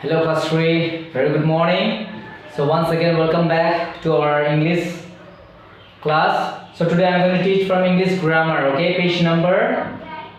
Hello class 3, very good morning. So once again welcome back to our English class. So today I am going to teach from English grammar, okay, page number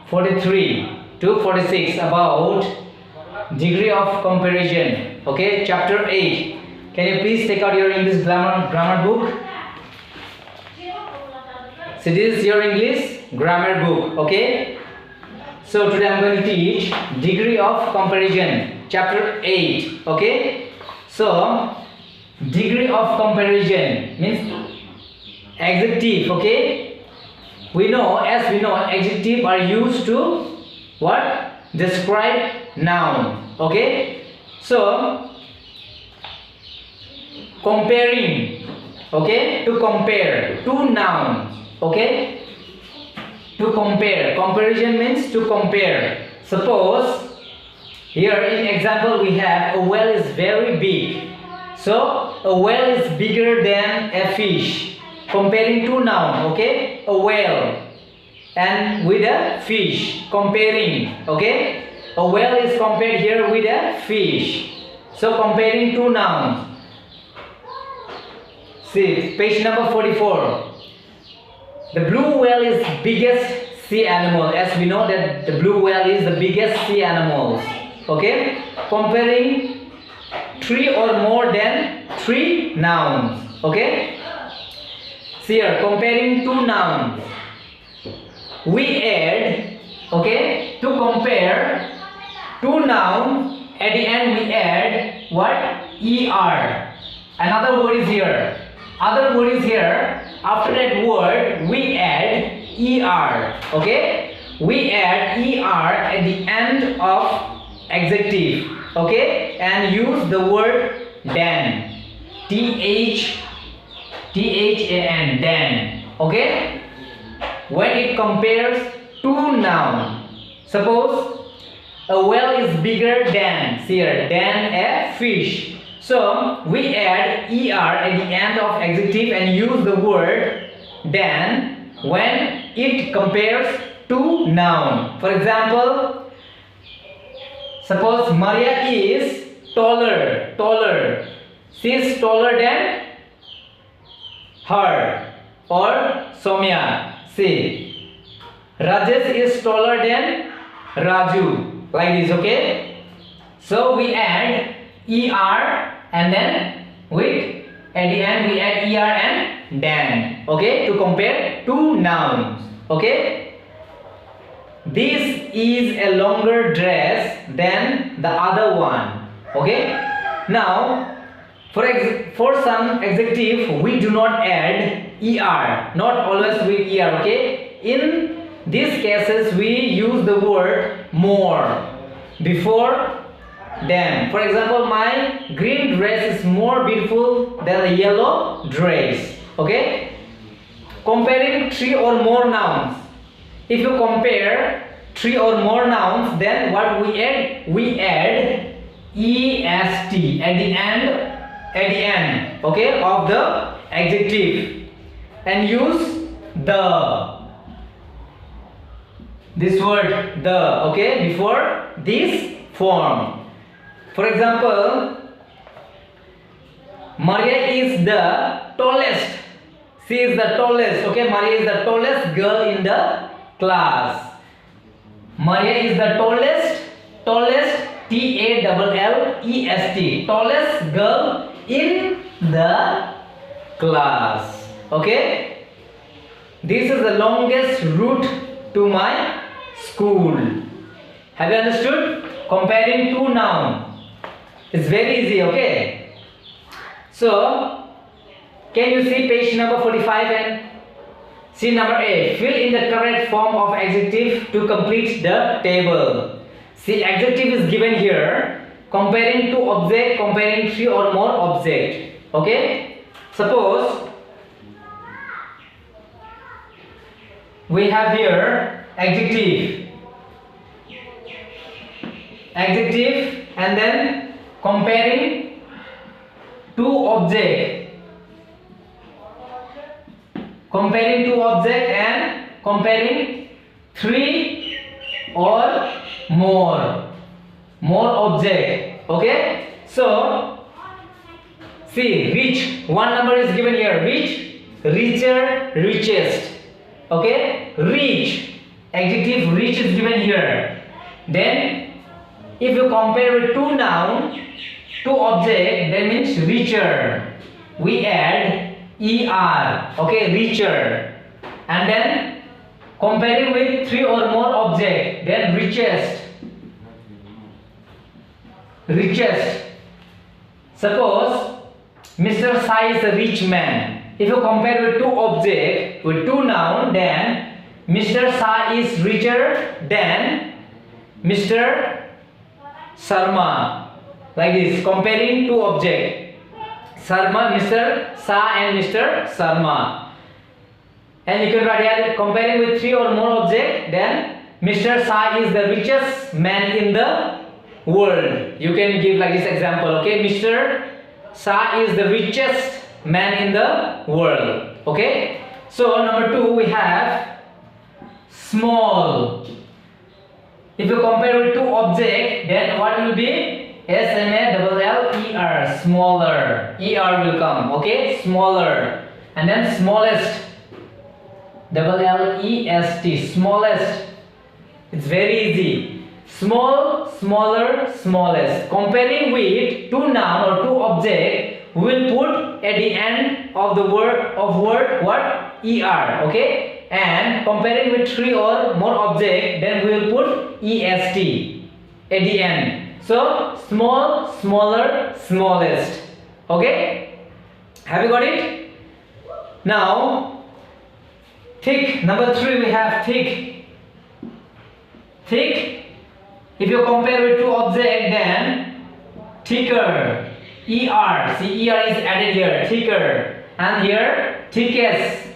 43 to 46 about degree of comparison, okay, chapter 8. Can you please take out your English grammar book? So this is your English grammar book, okay. So today I am going to teach degree of comparison, chapter 8, okay. So degree of comparison means adjective, okay. As we know, adjective are used to what? Describe noun, okay. So comparing, okay, to compare two nouns, okay. To compare, comparison means to compare. Suppose here in example we have a whale is very big, so a whale is bigger than a fish. Comparing two nouns, okay, a whale and with a fish, comparing, okay. A whale is compared here with a fish, so comparing two nouns. See page number 44. The blue whale is biggest sea animal. As we know that the blue whale is the biggest sea animal. Okay? Comparing three or more than three nouns. Okay? See here, comparing two nouns. We add, okay, to compare two nouns, at the end we add what? ER. Another word is here. Other word is here. After that word we add ER, okay. We add ER at the end of adjective, okay, and use the word than, THAN, than, okay. When it compares two nouns, suppose a whale is bigger than, see here, than a fish. So we add ER at the end of adjective and use the word than when it compares two nouns. For example, suppose Maria is taller. She is taller than her. Or Soumya. See, Rajesh is taller than Raju. Like this, okay? So we add ER and then with at the end we add ER and than, okay, to compare two nouns, okay. This is a longer dress than the other one, okay. Now for some adjective we do not add ER, not always with ER, okay. In these cases we use the word more before than. For example, my green dress is more beautiful than the yellow dress, okay. Comparing three or more nouns. If you compare three or more nouns, then what we add? We add EST at the end, okay, of the adjective and use this word the, okay, before this form. For example, Maria is the tallest. She is the tallest, okay. Maria is the tallest girl in the class. Maria is the tallest, TALLEST, tallest girl in the class, okay. This is the longest route to my school. Have you understood? Comparing two nouns. It's very easy, okay. So can you see page number 45 and see number A. Fill in the correct form of adjective to complete the table. See, adjective is given here. Comparing two objects, comparing three or more objects, okay. Suppose we have here adjective and then comparing two objects, and comparing three or more objects. Okay, so see, rich, one number is given here, rich, richer, richest. Okay, rich, adjective rich is given here. Then if you compare with two noun, two object, that means richer, we add er. Okay, richer. And then comparing with three or more object, then richest. Richest. Suppose Mr. Sai is a rich man. If you compare with two object, with two noun, then Mr. Sai is richer than Mr. Sharma. Like this, comparing two object, Sharma, Mr. Sa and Mr. Sharma. And you can write here, comparing with three or more object, then Mr. Sa is the richest man in the world. You can give like this example. Okay, Mr. Sa is the richest man in the world. Okay, so number 2 we have small. If you compare with two object, then what will be? S-M-A-L-L-E-R, smaller. E-R will come. Okay, smaller. And then smallest, L-L-E-S-T, smallest. It's very easy. Small, smaller, smallest. Comparing with two noun or two object, we will put at the end of the word what? ER. Okay. And comparing with three or more object, then we will put EST at the end. So small, smaller, smallest. Okay. Have you got it? Now thick. Number 3 we have thick. Thick. If you compare with two object, then thicker. ER. See, ER is added here. Thicker. And here thickest.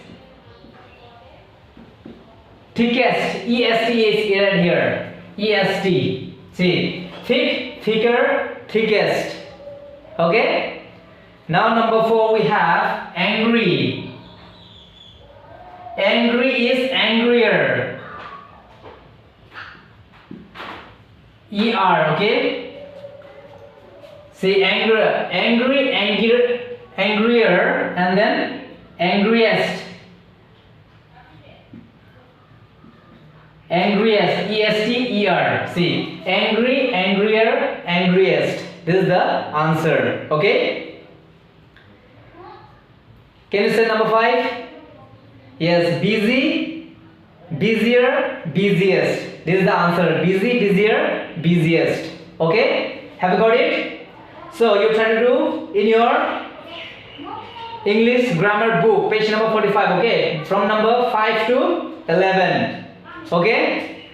Thickest. EST is added here. EST. See, thick, thicker, thickest. Okay. Now number 4 we have angry. Angry is angrier. ER. Okay. See, angrier, angrier, and then angriest. Angriest, E-S-T-E-R. See, angry, angrier, angriest. This is the answer. Okay. Can you say number 5? Yes, busy, busier, busiest. This is the answer. Busy, busier, busiest. Okay. Have you got it? So you try to do in your English grammar book, page number 45. Okay. From number 5 to 11. Okay.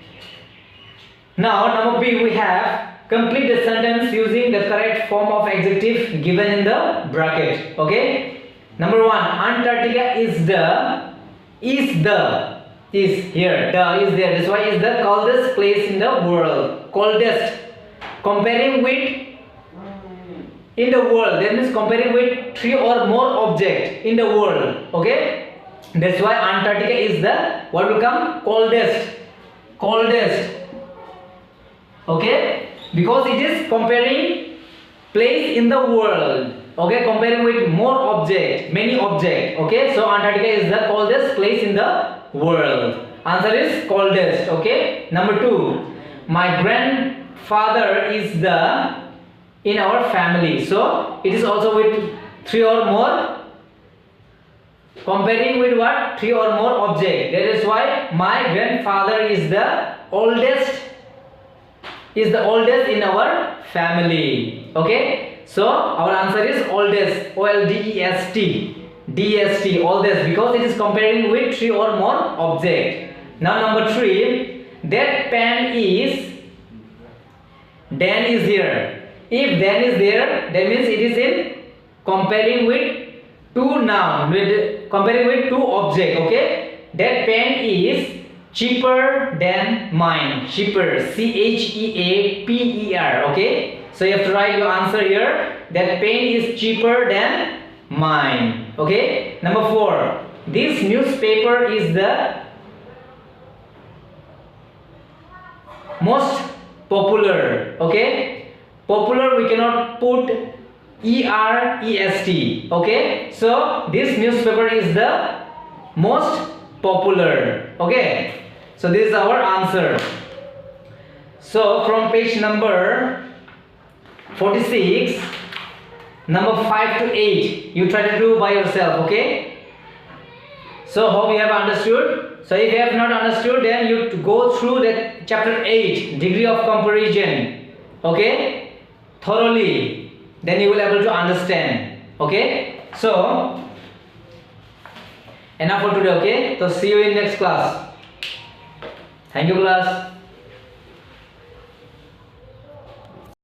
Now number B we have complete the sentence using the correct form of adjective given in the bracket. Okay. Number 1, Antarctica is here. The is there. That's why is the coldest place in the world. Coldest. Comparing with in the world. That means comparing with 3 or more object in the world. Okay. That's why Antarctica is the what will come? Coldest. Coldest. Okay. Because it is comparing place in the world. Okay. Comparing with more object, many object. Okay. So Antarctica is the coldest place in the world. Answer is coldest. Okay. Number 2. My grandfather is the in our family. So it is also with 3 or more. Comparing with what? 3 or more object. That is why my grandfather is the oldest. Is the oldest in our family. Okay. So our answer is oldest. O-L-D-E-S-T. D-S-T. Oldest. Because it is comparing with 3 or more object. Now number 3. That pen is. Dan is here. If Dan is there, that means it is in comparing with two noun, with comparing with two object. Okay. That pen is cheaper than mine. Cheaper. C-H-E-A-P-E-R. Okay. So you have to write your answer here. That pen is cheaper than mine. Okay. Number 4. This newspaper is the most popular. Okay. Popular we cannot put EREST. Okay, so this newspaper is the most popular. Okay, so this is our answer. So from page number 46, number 5 to 8, you try to do by yourself. Okay, so hope you have understood. So if you have not understood, then you go through that chapter 8, degree of comparison, okay, thoroughly, then you will be able to understand. Okay, so enough for today. Okay, so see you in next class. Thank you, class.